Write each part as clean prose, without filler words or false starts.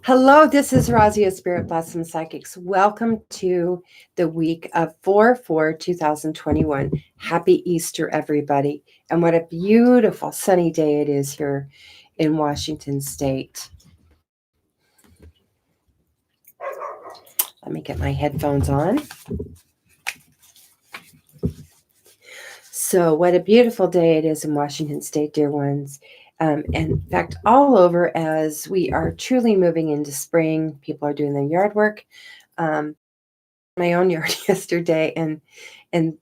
Hello, this is Razzii of Spirit Blossom Psychics. Welcome to the week of 4/4/2021. Happy Easter, everybody. And what a beautiful sunny day it is here in Washington State. Let me get my headphones on. So, what a beautiful day it is in Washington State, dear ones. And in fact, all over as we are truly moving into spring. People are doing their yard work. My own yard yesterday and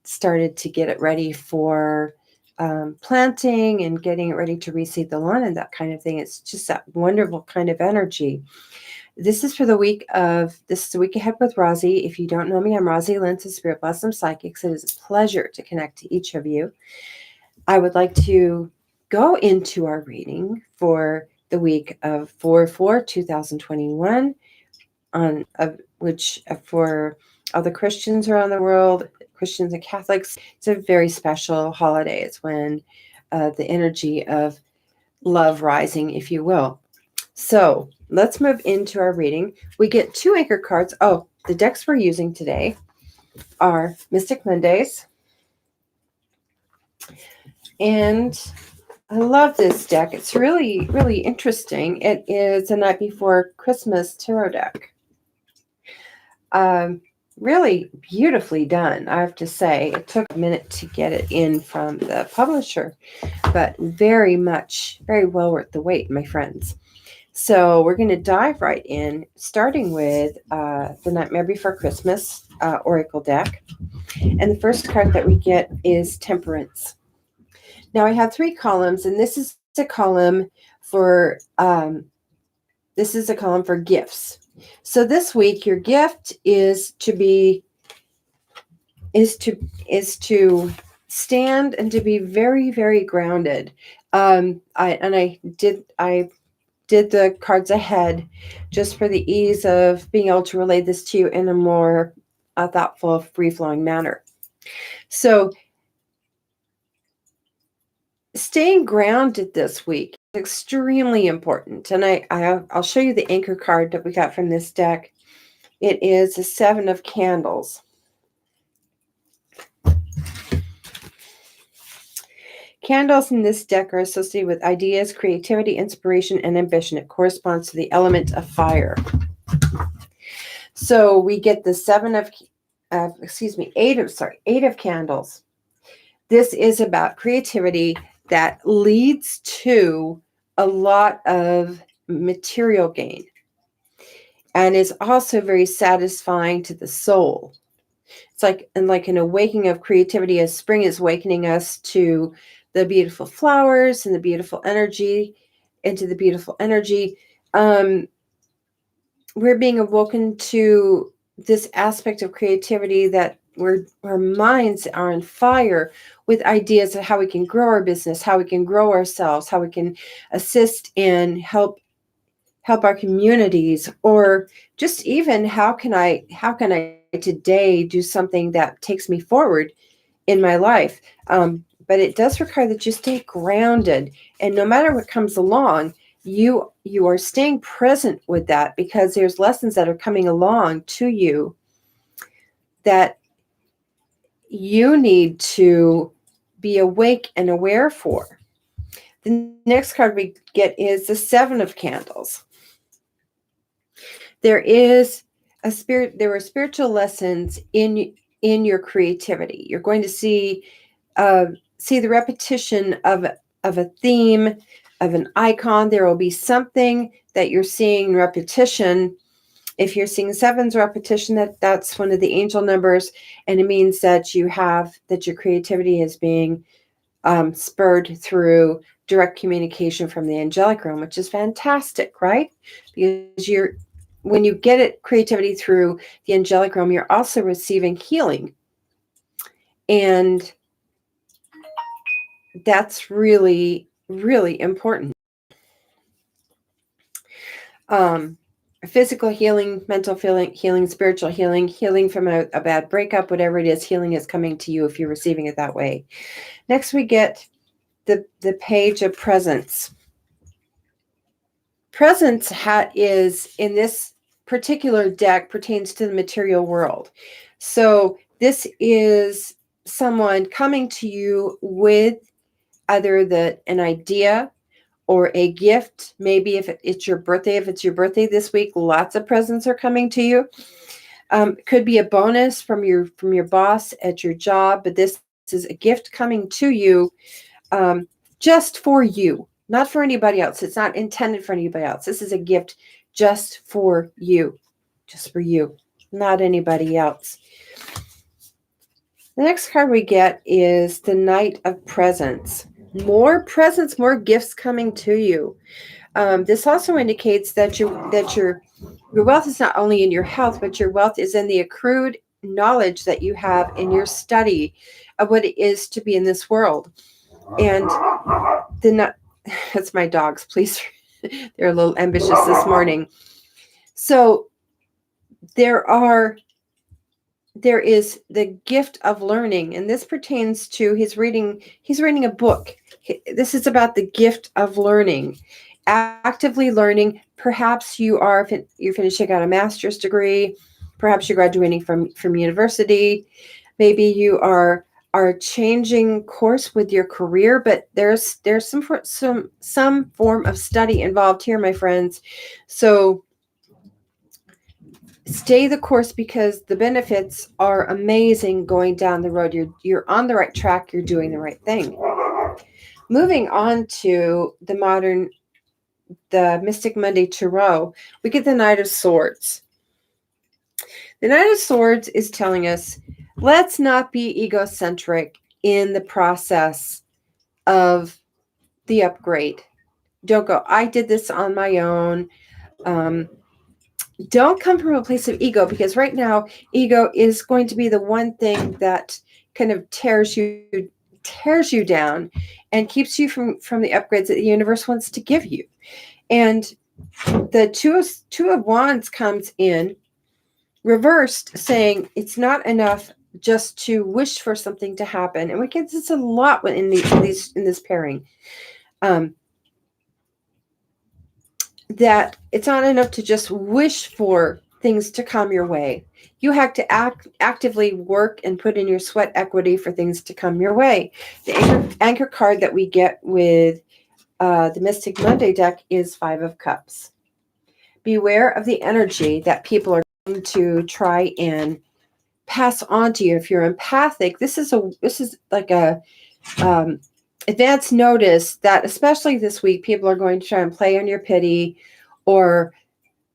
started to get it ready for planting and getting it ready to reseed the lawn and that kind of thing. It's just that wonderful kind of energy. This is the week ahead with Razzii. If you don't know me, I'm Razzii Lentz of Spirit Blossom Psychics. It is a pleasure to connect to each of you. I would like to go into our reading for the week of 4/4/2021 which for all the Christians around the world, Christians and Catholics, it's a very special holiday. It's when the energy of love rising, if you will. So let's move into our reading. We get two anchor cards. Oh, the decks we're using today are Mystic Mondays. And I love this deck. It's really, really interesting. It is a Night Before Christmas tarot deck. Really beautifully done, I have to say. It took a minute to get it in from the publisher, but very well worth the wait, my friends. So we're going to dive right in, starting with the Nightmare Before Christmas Oracle deck. And the first card that we get is Temperance. Now I have three columns, and this is a column for gifts. So this week, your gift is to stand and to be very, very grounded. I did the cards ahead just for the ease of being able to relay this to you in a more thoughtful, free-flowing manner. So staying grounded this week is extremely important. And I'll show you the anchor card that we got from this deck. It is the Seven of Candles. Candles in this deck are associated with ideas, creativity, inspiration, and ambition. It corresponds to the element of fire. So we get the eight of candles. This is about creativity that leads to a lot of material gain and is also very satisfying to the soul. It's like an awakening of creativity as spring is awakening us to the beautiful flowers and the beautiful energy, into the beautiful energy. We're being awoken to this aspect of creativity that our minds are on fire with ideas of how we can grow our business, how we can grow ourselves, how we can assist and help our communities, or just even how can I today do something that takes me forward in my life. But it does require that you stay grounded, and no matter what comes along, you are staying present with that, because there's lessons that are coming along to you that you need to be awake and aware for. The next card we get is the Seven of Candles. There are spiritual lessons in your creativity. You're going to see the repetition of a theme, of an icon. There will be something that you're seeing repetition. If you're seeing sevens repetition, that's one of the angel numbers, and it means that your creativity is being spurred through direct communication from the angelic realm, which is fantastic, right? Because when you get it creativity through the angelic realm, you're also receiving healing, and that's really, really important. Physical healing, mental healing, spiritual healing from a bad breakup, whatever it is, healing is coming to you if you're receiving it that way. Next, we get the Page of Presents. Presence is in this particular deck pertains to the material world. So this is someone coming to you with either an idea or a gift. Maybe if it's your birthday, this week, lots of presents are coming to you. Could be a bonus from your boss at your job, but this is a gift coming to you just for you, not for anybody else. It's not intended for anybody else. This is a gift just for you, not anybody else. The next card we get is the Knight of Presents. More presents, more gifts coming to you. This also indicates that your wealth is not only in your health, but your wealth is in the accrued knowledge that you have in your study of what it is to be in this world. And that's my dogs, please. They're a little ambitious this morning. So there is the gift of learning, and this pertains to he's reading a book. This is about the gift of learning, actively learning. Perhaps you're finishing out a master's degree, perhaps you're graduating from university, maybe you are changing course with your career, but there's some form of study involved here, my friends. So stay the course, because the benefits are amazing going down the road. You're on the right track. You're doing the right thing. Moving on to the Mystic Monday Tarot, we get the Knight of Swords. The Knight of Swords is telling us, let's not be egocentric in the process of the upgrade. Don't go, I did this on my own. Don't come from a place of ego, because right now ego is going to be the one thing that kind of tears you down and keeps you from the upgrades that the universe wants to give you. And the two of Wands comes in reversed, saying it's not enough just to wish for something to happen. And we get this a lot in this pairing. That it's not enough to just wish for things to come your way. You have to actively work and put in your sweat equity for things to come your way. The anchor card that we get with the Mystic Monday deck is Five of Cups. Beware of the energy that people are going to try and pass on to you. If you're empathic, this is like a advance notice that especially this week, people are going to try and play on your pity, or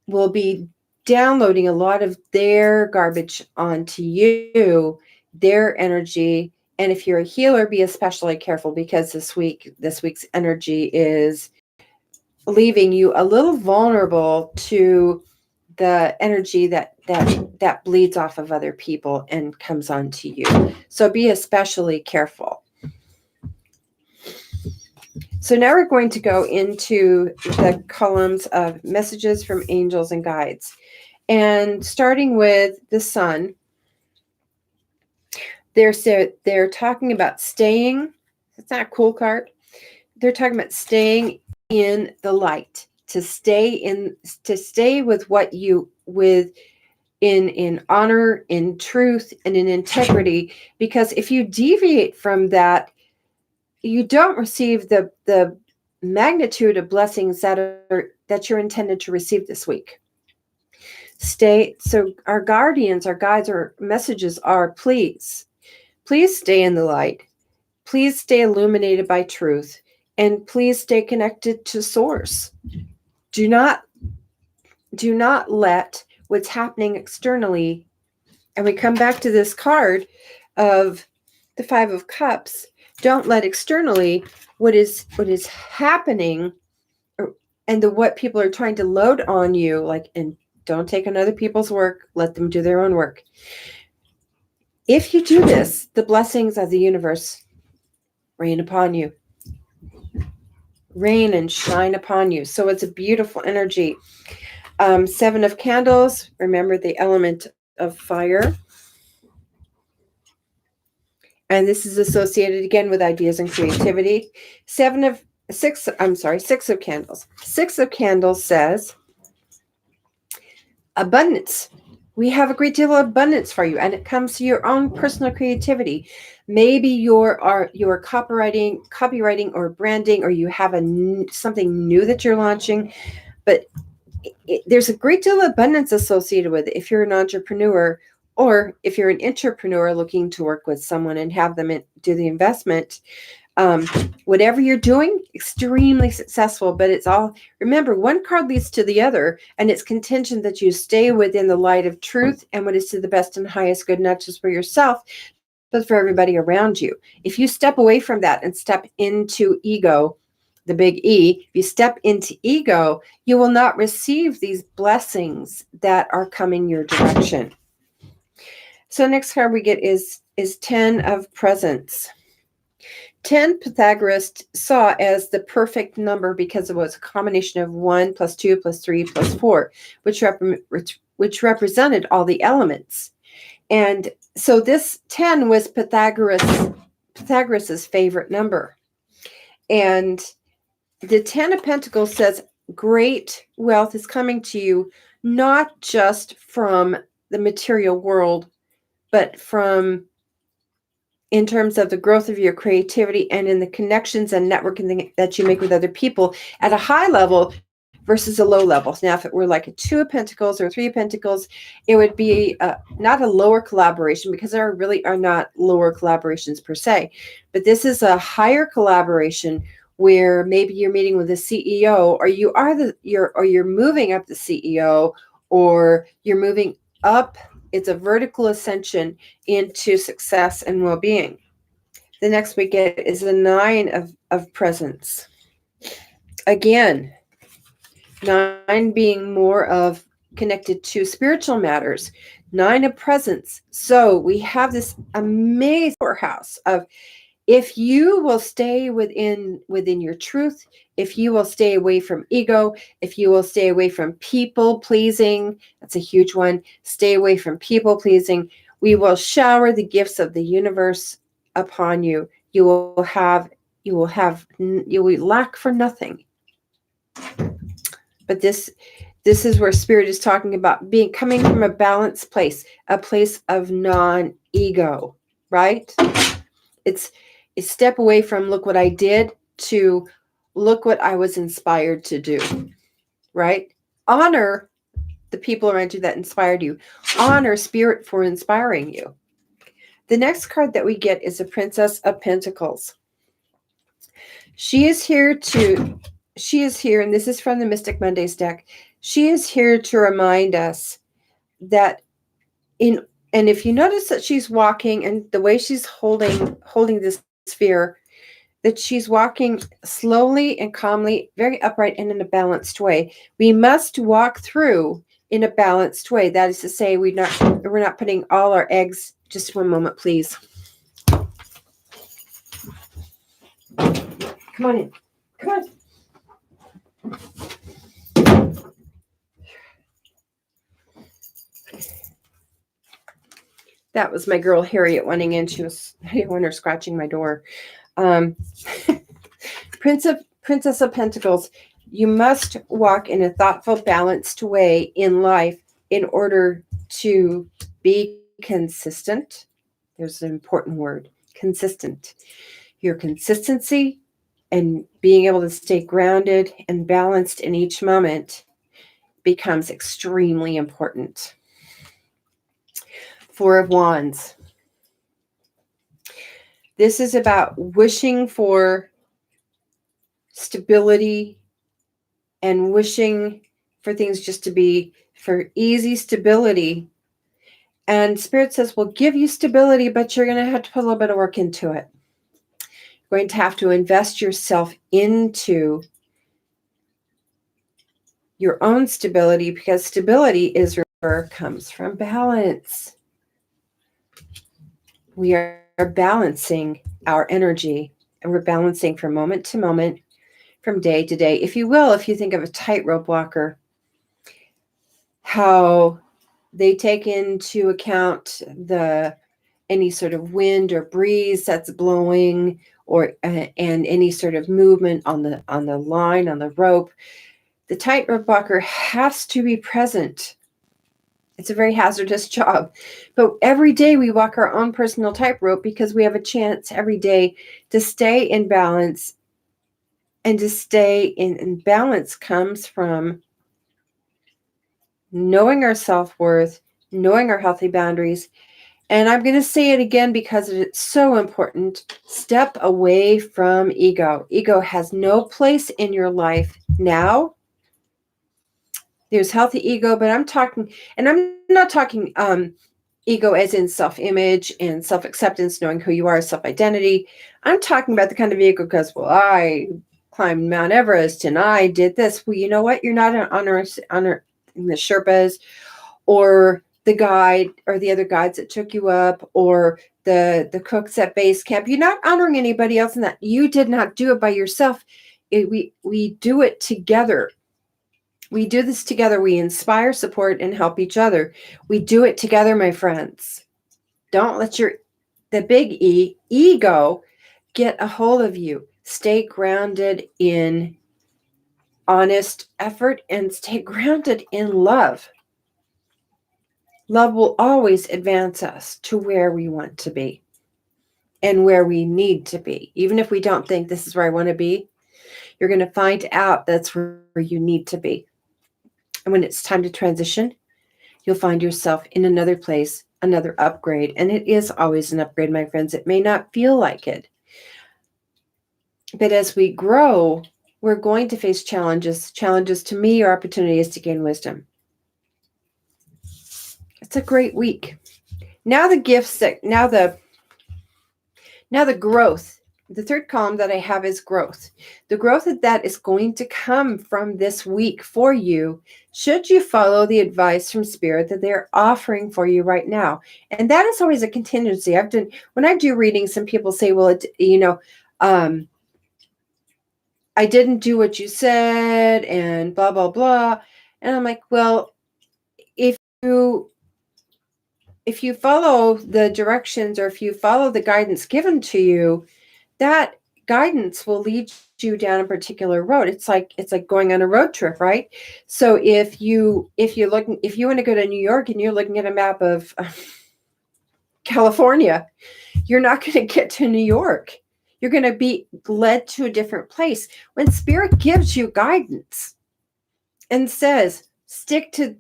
will be downloading a lot of their garbage onto you, their energy. And if you're a healer, be especially careful, because this week's energy is leaving you a little vulnerable to the energy that bleeds off of other people and comes onto you. So be especially careful. So now we're going to go into the columns of messages from angels and guides. And starting with the Sun, they're talking about staying. It's not a cool card. They're talking about staying in the light, to stay with what you in honor, in truth, and in integrity. Because if you deviate from that, you don't receive the magnitude of blessings that you're intended to receive this week. So our guardians, our guides, our messages are, please stay in the light. Please stay illuminated by truth, and please stay connected to source. Do not let what's happening externally, and we come back to this card of the Five of Cups. Don't let externally what is happening, and what people are trying to load on you, and don't take on other people's work. Let them do their own work. If you do this, the blessings of the universe rain upon you. Rain and shine upon you. So it's a beautiful energy. Seven of Candles. Remember the element of fire. And this is associated again with ideas and creativity. Seven of Six of Candles. Six of Candles says abundance. We have a great deal of abundance for you, and it comes to your own personal creativity. Maybe you're copywriting or branding, or you have something new that you're launching, but there's a great deal of abundance associated with it if you're an entrepreneur, or if you're an entrepreneur looking to work with someone and have them do the investment. Whatever you're doing, extremely successful, but it's all, remember, one card leads to the other, and it's contingent that you stay within the light of truth and what is to the best and highest good, not just for yourself, but for everybody around you. If you step away from that and step into ego, the big E, if you step into ego, you will not receive these blessings that are coming your direction. So next card we get is 10 of Presents. 10 Pythagoras saw as the perfect number because it was a combination of 1 plus 2 plus 3 plus 4, which represented all the elements. And so this 10 was Pythagoras's favorite number. And the 10 of Pentacles says great wealth is coming to you, not just from the material world, but from in terms of the growth of your creativity and in the connections and networking that you make with other people at a high level versus a low level. Now, if it were like a 2 of Pentacles or 3 of Pentacles, it would be not a lower collaboration, because there really are not lower collaborations per se. But this is a higher collaboration where maybe you're meeting with a CEO, or you're moving up the CEO, or you're moving up. It's a vertical ascension into success and well-being. The next we get is the 9 of Presents. Again, 9 being more of connected to spiritual matters. 9 of Presents. So we have this amazing powerhouse of, if you will stay within your truth, if you will stay away from ego, if you will stay away from people pleasing, that's a huge one. Stay away from people pleasing. We will shower the gifts of the universe upon you. You will lack for nothing. But this is where Spirit is talking about coming from a balanced place, a place of non-ego, right? It's step away from look what I did to look what I was inspired to do, right? Honor the people around you that inspired you. Honor Spirit for inspiring you. The next card that we get is the Princess of Pentacles. She is here, and this is from the Mystic Mondays deck. She is here to remind us that and if you notice that she's walking, and the way she's holding this sphere, that she's walking slowly and calmly, very upright and in a balanced way. We must walk through in a balanced way. That is to say, we're not putting all our eggs. Just one moment, please. Come on in. Come on. That was my girl Harriet wanting in. I didn't want her scratching my door. Princess of Pentacles, you must walk in a thoughtful, balanced way in life in order to be consistent. There's an important word, consistent. Your consistency and being able to stay grounded and balanced in each moment becomes extremely important. 4 of Wands. This is about wishing for stability and wishing for things just to be for easy stability. And Spirit says, we'll give you stability, but you're going to have to put a little bit of work into it. You're going to have to invest yourself into your own stability, because stability comes from balance. We are balancing our energy, and we're balancing from moment to moment, from day to day. If you will, if you think of a tightrope walker, how they take into account any sort of wind or breeze that's blowing, or and any sort of movement on the line, on the rope. The tightrope walker has to be present. It's a very hazardous job. But every day we walk our own personal tightrope because we have a chance every day to stay in balance. And to stay in balance comes from knowing our self-worth, knowing our healthy boundaries. And I'm going to say it again because it's so important. Step away from ego. Ego has no place in your life now. There's healthy ego, but I'm talking, and I'm not talking ego as in self-image and self-acceptance, knowing who you are, self-identity. I'm talking about the kind of ego because, well, I climbed Mount Everest and I did this. Well, you know what? You're not honoring the Sherpas or the guide or the other guides that took you up or the cooks at base camp. You're not honoring anybody else in that. You did not do it by yourself. We do it together. We do this together. We inspire, support, and help each other. We do it together, my friends. Don't let the big E, ego, get a hold of you. Stay grounded in honest effort and stay grounded in love. Love will always advance us to where we want to be and where we need to be. Even if we don't think this is where I want to be, you're going to find out that's where you need to be. And when it's time to transition, you'll find yourself in another place, another upgrade. And it is always an upgrade, my friends. It may not feel like it. But as we grow, we're going to face challenges. Challenges to me are opportunities to gain wisdom. It's a great week. Now the gifts now the growth. The third column that I have is growth. The growth that is going to come from this week for you, should you follow the advice from Spirit that they're offering for you right now. And that is always a contingency. When I do readings, some people say, well, I didn't do what you said and blah, blah, blah. And I'm like, well, if you follow the directions or if you follow the guidance given to you, that guidance will lead you down a particular road. It's like going on a road trip, right? So if you want to go to New York and you're looking at a map of California, you're not going to get to New York. You're going to be led to a different place. When Spirit gives you guidance and says, stick to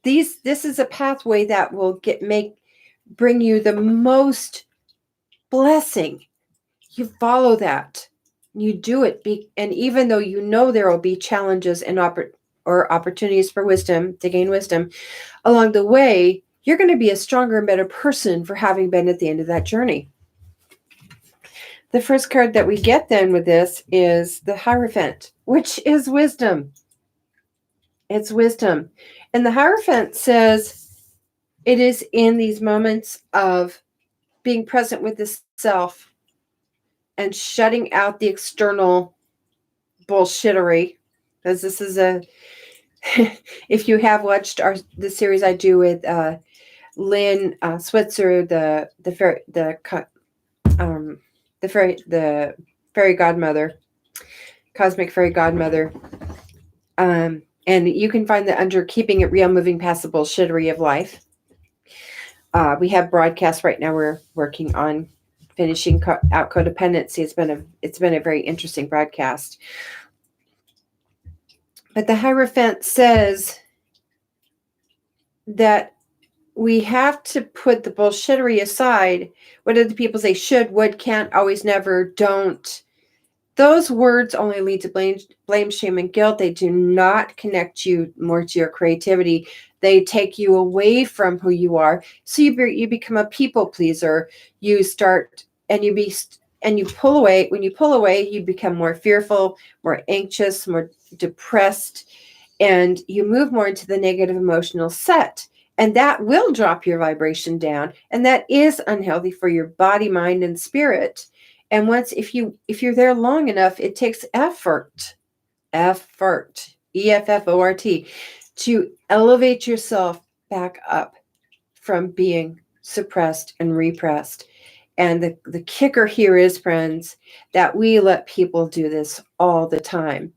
these, this is a pathway that will bring you the most blessing. You follow that. You do it. And even though you know there will be challenges and opportunities for wisdom, to gain wisdom, along the way, you're going to be a stronger and better person for having been at the end of that journey. The first card that we get then with this is the Hierophant, which is wisdom. It's wisdom. And the Hierophant says it is in these moments of being present with the self and shutting out the external bullshittery, because this is if you have watched the series I do with Lynn Switzer, the fairy godmother, cosmic fairy godmother, and you can find that under Keeping It Real, Moving Past the Bullshittery of Life. We have broadcasts right now. We're working on finishing out codependency. It's been a very interesting broadcast. But the Hierophant says that we have to put the bullshittery aside. What do the people say? Should, would, can't, always, never, don't. Those words only lead to blame, shame, and guilt. They do not connect you more to your creativity. They take you away from who you are. So you become a people pleaser. You start and you pull away. When you pull away, you become more fearful, more anxious, more depressed, and you move more into the negative emotional set. And that will drop your vibration down. And that is unhealthy for your body, mind, and spirit. And if you're there long enough, it takes effort, EFFORT, to elevate yourself back up from being suppressed and repressed. And the kicker here is, friends, that we let people do this all the time.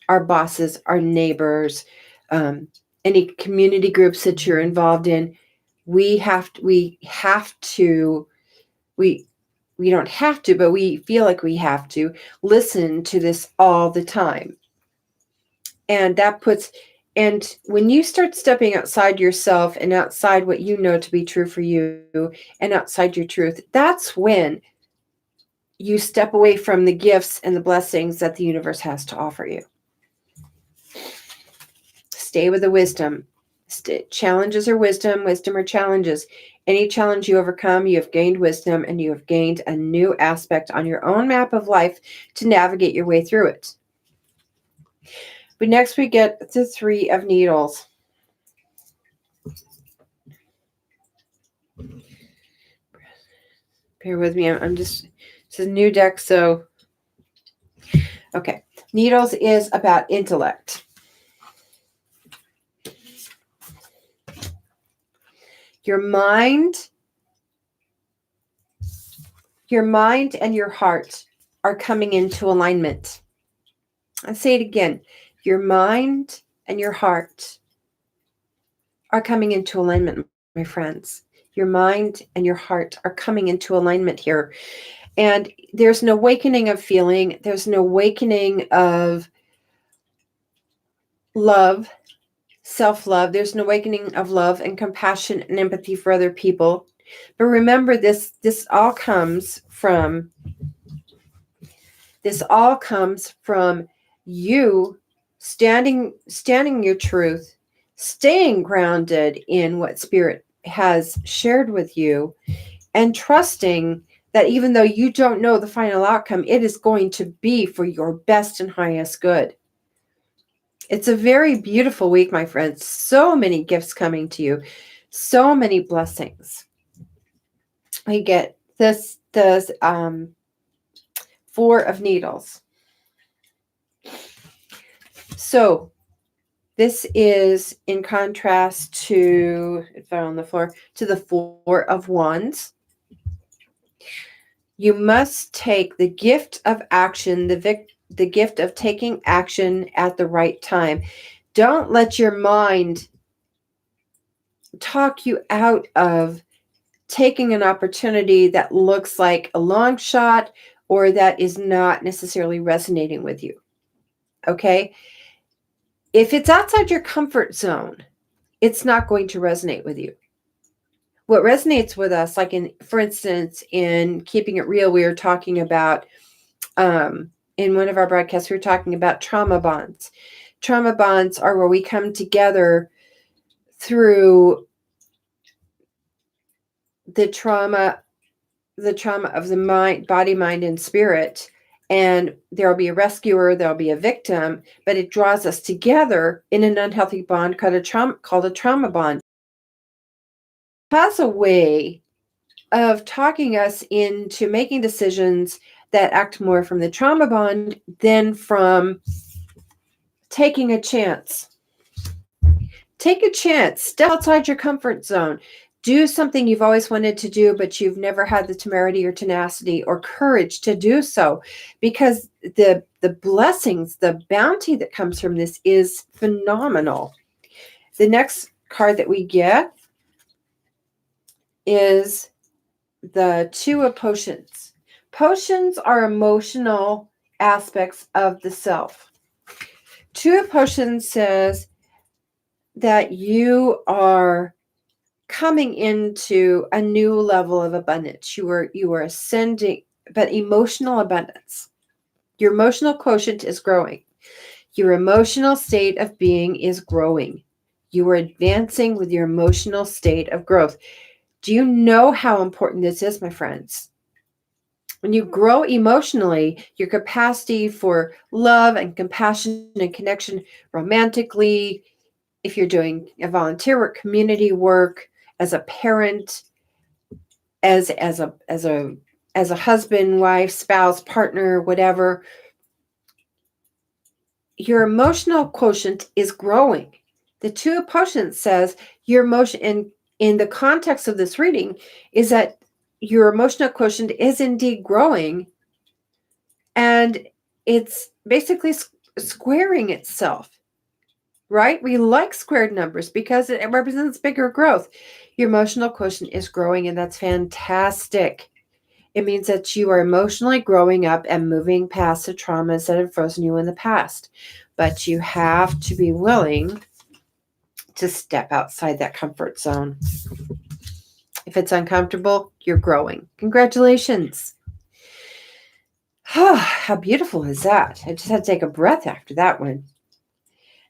Our bosses, our neighbors, any community groups that you're involved in, we don't have to, but we feel like we have to listen to this all the time. And when you start stepping outside yourself and outside what you know to be true for you and outside your truth, that's when you step away from the gifts and the blessings that the universe has to offer you. Stay with the wisdom. Challenges are wisdom, wisdom are challenges. Any challenge you overcome, you have gained wisdom and you have gained a new aspect on your own map of life to navigate your way through it. But next we get the Three of Needles. Bear with me. This is a new deck, so. Okay. Needles is about intellect. Your mind and your heart are coming into alignment. I say it again. Your mind and your heart are coming into alignment, my friends. Your mind and your heart are coming into alignment here. And there's an awakening of feeling. There's an awakening of love, self-love. There's an awakening of love and compassion and empathy for other people. But remember, this all comes from you standing your truth, staying grounded in what Spirit has shared with you, and trusting that even though you don't know the final outcome, it is going to be for your best and highest good. It's a very beautiful week, my friends. So many gifts coming to you. So many blessings. We get this Four of Needles. So this is in contrast to, it fell on the floor, to the Four of Wands. You must take the gift of action, the gift of taking action at the right time. Don't let your mind talk you out of taking an opportunity that looks like a long shot or that is not necessarily resonating with you. Okay? If it's outside your comfort zone, it's not going to resonate with you. What resonates with us, like for instance, in Keeping It Real, we were talking about, in one of our broadcasts, we were talking about trauma bonds. Trauma bonds are where we come together through the trauma of the mind, body, mind, and spirit. And there'll be a rescuer, there'll be a victim, but it draws us together in an unhealthy bond called a trauma bond. It has a way of talking us into making decisions that act more from the trauma bond than from taking a chance. Take a chance. Step outside your comfort zone. Do something you've always wanted to do, but you've never had the temerity or tenacity or courage to do so, because the blessings, the bounty that comes from this is phenomenal. The next card that we get is the Two of Potions. Potions are emotional aspects of the self. Two of Potions says that you are coming into a new level of abundance. You are ascending, but emotional abundance. Your emotional quotient is growing. Your emotional state of being is growing. You are advancing with your emotional state of growth. Do you know how important this is, my friends? When you grow emotionally, your capacity for love and compassion and connection romantically, if you're doing a volunteer work, community work, as a parent, as a husband, wife, spouse, partner, whatever, your emotional quotient is growing. The Two of Potions says your emotion in the context of this reading is that your emotional quotient is indeed growing, and it's basically squaring itself, right? We like squared numbers because it represents bigger growth. Your emotional quotient is growing, and that's fantastic. It means that you are emotionally growing up and moving past the traumas that have frozen you in the past. But you have to be willing to step outside that comfort zone. If it's uncomfortable, you're growing. Congratulations. How beautiful is that? I just had to take a breath after that one.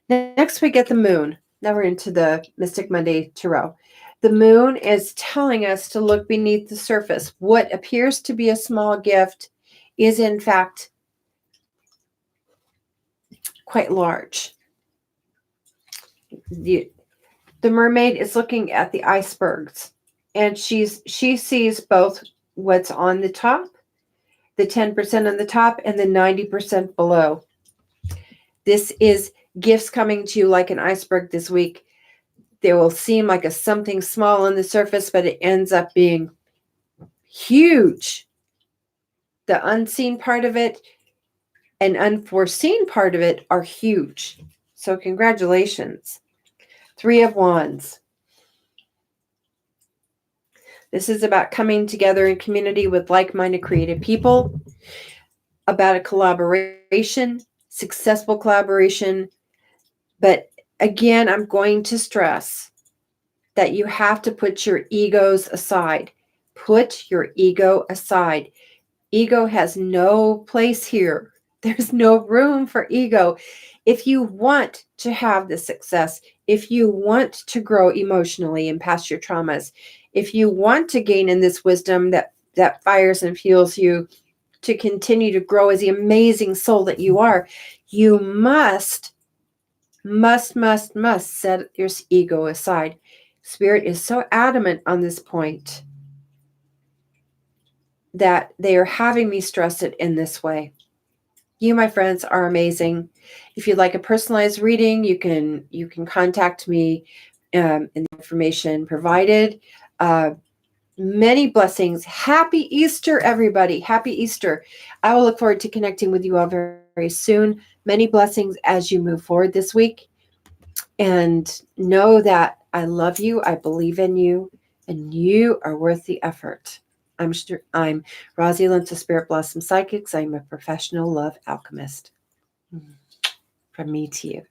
Next, we get the moon. Now we're into the Mystic Monday Tarot. The moon is telling us to look beneath the surface. What appears to be a small gift is, in fact, quite large. The mermaid is looking at the icebergs, and she sees both what's on the top, the 10% on the top, and the 90% below. This is gifts coming to you like an iceberg this week. They will seem like a something small on the surface, but it ends up being huge. The unseen part of it and unforeseen part of it are huge. So congratulations. 3 of Wands. This is about coming together in community with like-minded creative people, about a collaboration, successful collaboration. But again, I'm going to stress that you have to put your egos aside. Put your ego aside. Ego has no place here. There's no room for ego. If you want to have the success, if you want to grow emotionally and past your traumas, if you want to gain in this wisdom that fires and fuels you to continue to grow as the amazing soul that you are, you must set your ego aside. Spirit is so adamant on this point that they are having me stress it in this way. You, my friends, are amazing. If you'd like a personalized reading, you can contact me in the information provided. Many blessings. Happy Easter, everybody. Happy Easter. I will look forward to connecting with you all very, very soon. Many blessings as you move forward this week. And know that I love you, I believe in you, and you are worth the effort. I'm Razzii Lentz of Spirit Blossom Psychics. I'm a professional love alchemist. From me to you.